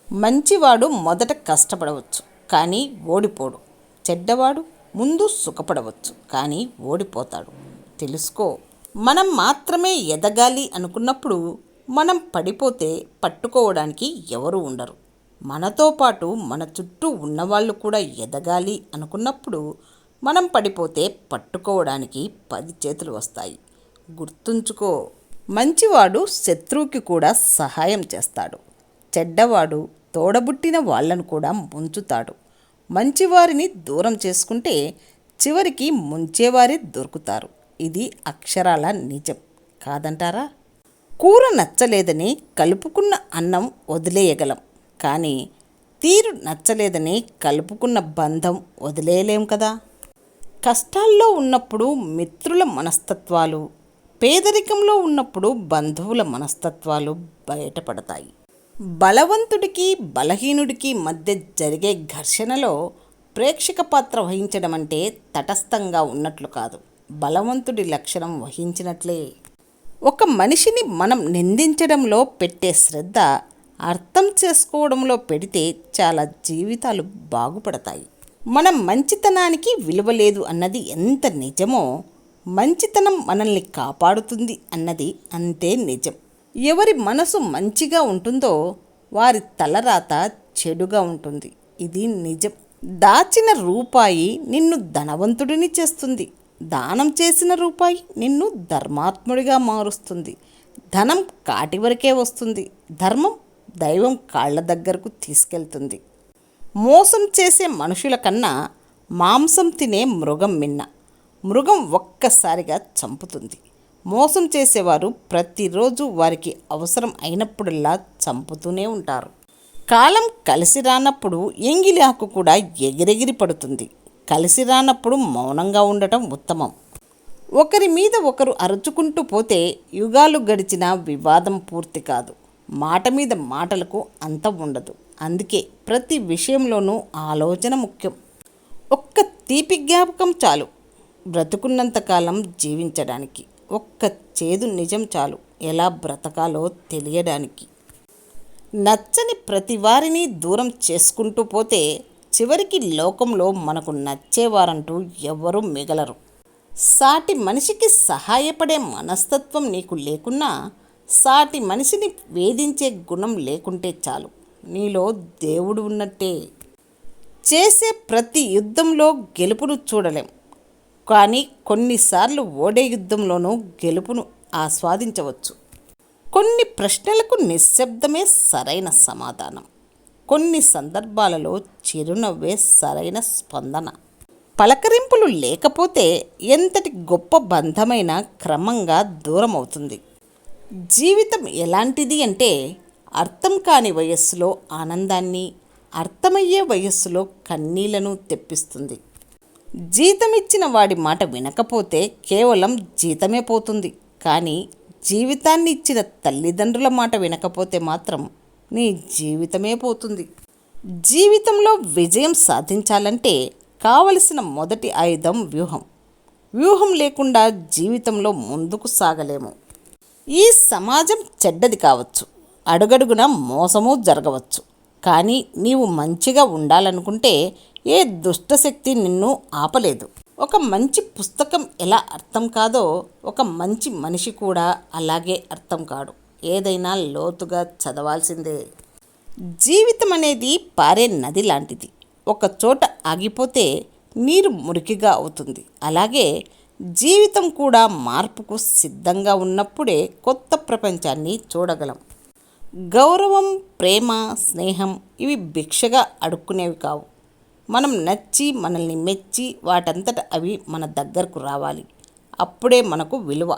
మంచివాడు మొదట కష్టపడవచ్చు కానీ ఓడిపోడు. చెడ్డవాడు ముందు సుఖపడవచ్చు కానీ ఓడిపోతాడు. తెలుసుకో. మనం మాత్రమే ఎదగాలి అనుకున్నప్పుడు మనం పడిపోతే పట్టుకోవడానికి ఎవరు ఉండరు. మనతో పాటు మన చుట్టూ ఉన్నవాళ్ళు కూడా ఎదగాలి అనుకున్నప్పుడు మనం పడిపోతే పట్టుకోవడానికి 10 చేతులు వస్తాయి. గుర్తుంచుకో. మంచివాడు శత్రువుకి కూడా సహాయం చేస్తాడు. చెడ్డవాడు తోడబుట్టిన వాళ్ళను కూడా ముంచుతాడు. మంచివారిని దూరం చేసుకుంటే చివరికి ముంచేవారే దొరుకుతారు. ఇది అక్షరాల నిజం కాదంటారా? కూర నచ్చలేదని కలుపుకున్న అన్నం వదిలేయగలం, కానీ తీరు నచ్చలేదని కలుపుకున్న బంధం వదిలేయలేం కదా. కష్టాల్లో ఉన్నప్పుడు మిత్రుల మనస్తత్వాలు, పేదరికంలో ఉన్నప్పుడు బంధువుల మనస్తత్వాలు బయటపడతాయి. బలవంతుడికి బలహీనుడికి మధ్య జరిగే ఘర్షణలో ప్రేక్షక పాత్ర వహించడం అంటే తటస్థంగా ఉన్నట్లు కాదు, బలవంతుడి లక్షణం వహించినట్లే. ఒక మనిషిని మనం నిందించడంలో పెట్టే శ్రద్ధ అర్థం చేసుకోవడంలో పెడితే చాలా జీవితాలు బాగుపడతాయి. మనం మంచితనానికి విలువ లేదు అన్నది ఎంత నిజమో, మంచితనం మనల్ని కాపాడుతుంది అన్నది అంతే నిజం. ఎవరి మనసు మంచిగా ఉంటుందో వారి తలరాత చెడుగా ఉంటుంది. ఇది నిజం. దాచిన రూపాయి నిన్ను ధనవంతుడిని చేస్తుంది. దానం చేసిన రూపాయి నిన్ను ధర్మాత్ముడిగా మారుస్తుంది. ధనం కాటి వరకే వస్తుంది. ధర్మం దైవం కాళ్ళ దగ్గరకు తీసుకెళ్తుంది. మోసం చేసే మనుషుల కన్నా మాంసం తినే మృగం మిన్న. మృగం ఒక్కసారిగా చంపుతుంది. మోసం చేసేవారు ప్రతిరోజు వారికి అవసరం అయినప్పుడల్లా చంపుతూనే ఉంటారు. కాలం కలిసి రానప్పుడు ఎంగిలి ఆకు కూడా ఎగిరెగిరి పడుతుంది. కలిసి రానప్పుడు మౌనంగా ఉండటం ఉత్తమం. ఒకరి మీద ఒకరు అరుచుకుంటూ పోతే యుగాలు గడిచినా వివాదం పూర్తి కాదు. మాట మీద మాటలకు అంతం ఉండదు. అందుకే ప్రతి విషయంలోనూ ఆలోచన ముఖ్యం. ఒక్క తీపి జ్ఞాపకం చాలు బ్రతుకున్నంతకాలం జీవించడానికి. ఒక్క చేదు నిజం చాలు ఎలా బ్రతకాలో తెలియడానికి. నచ్చని ప్రతి వారిని దూరం చేసుకుంటూ పోతే చివరికి లోకంలో మనకు నచ్చేవారంటూ ఎవరూ మిగలరు. సాటి మనిషికి సహాయపడే మనస్తత్వం నీకు లేకున్నా, సాటి మనిషిని వేధించే గుణం లేకుంటే చాలు, నీలో దేవుడు ఉన్నట్టే. చేసే ప్రతి యుద్ధంలో గెలుపును చూడలేం, కానీ కొన్నిసార్లు ఓడే యుద్ధంలోనూ గెలుపును ఆస్వాదించవచ్చు. కొన్ని ప్రశ్నలకు నిశ్శబ్దమే సరైన సమాధానం. కొన్ని సందర్భాలలో చిరునవ్వే సరైన స్పందన. పలకరింపులు లేకపోతే ఎంతటి గొప్ప బంధమైన క్రమంగా దూరం అవుతుంది. జీవితం ఎలాంటిది అంటే అర్థం కాని వయస్సులో ఆనందాన్ని, అర్థమయ్యే వయస్సులో కన్నీళ్లను తెప్పిస్తుంది. జీతమిచ్చిన వాడి మాట వినకపోతే కేవలం జీతమే పోతుంది, కానీ జీవితాన్ని ఇచ్చిన తల్లిదండ్రుల మాట వినకపోతే మాత్రం నీ జీవితమే పోతుంది. జీవితంలో విజయం సాధించాలంటే కావలసిన మొదటి ఆయుధం వ్యూహం. వ్యూహం లేకుండా జీవితంలో ముందుకు సాగలేము. ఈ సమాజం చెడ్డది కావచ్చు, అడుగడుగున మోసము జరగవచ్చు, కానీ నీవు మంచిగా ఉండాలనుకుంటే ఏ దుష్టశక్తి నిన్ను ఆపలేదు. ఒక మంచి పుస్తకం ఎలా అర్థం కాదో ఒక మంచి మనిషి కూడా అలాగే అర్థం కాడు. ఏదైనా లోతుగా చదవాల్సిందే. జీవితం అనేది పారే నది లాంటిది. ఒక చోట ఆగిపోతే నీరు మురికిగా అవుతుంది. అలాగే జీవితం కూడా మార్పుకు సిద్ధంగా ఉన్నప్పుడే కొత్త ప్రపంచాన్ని చూడగలం. గౌరవం, ప్రేమ, స్నేహం ఇవి భిక్షగా అడుక్కునేవి కావు. మనం నచ్చి, మనల్ని మెచ్చి వాటంతట అవి మన దగ్గరకు రావాలి. అప్పుడే మనకు విలువ.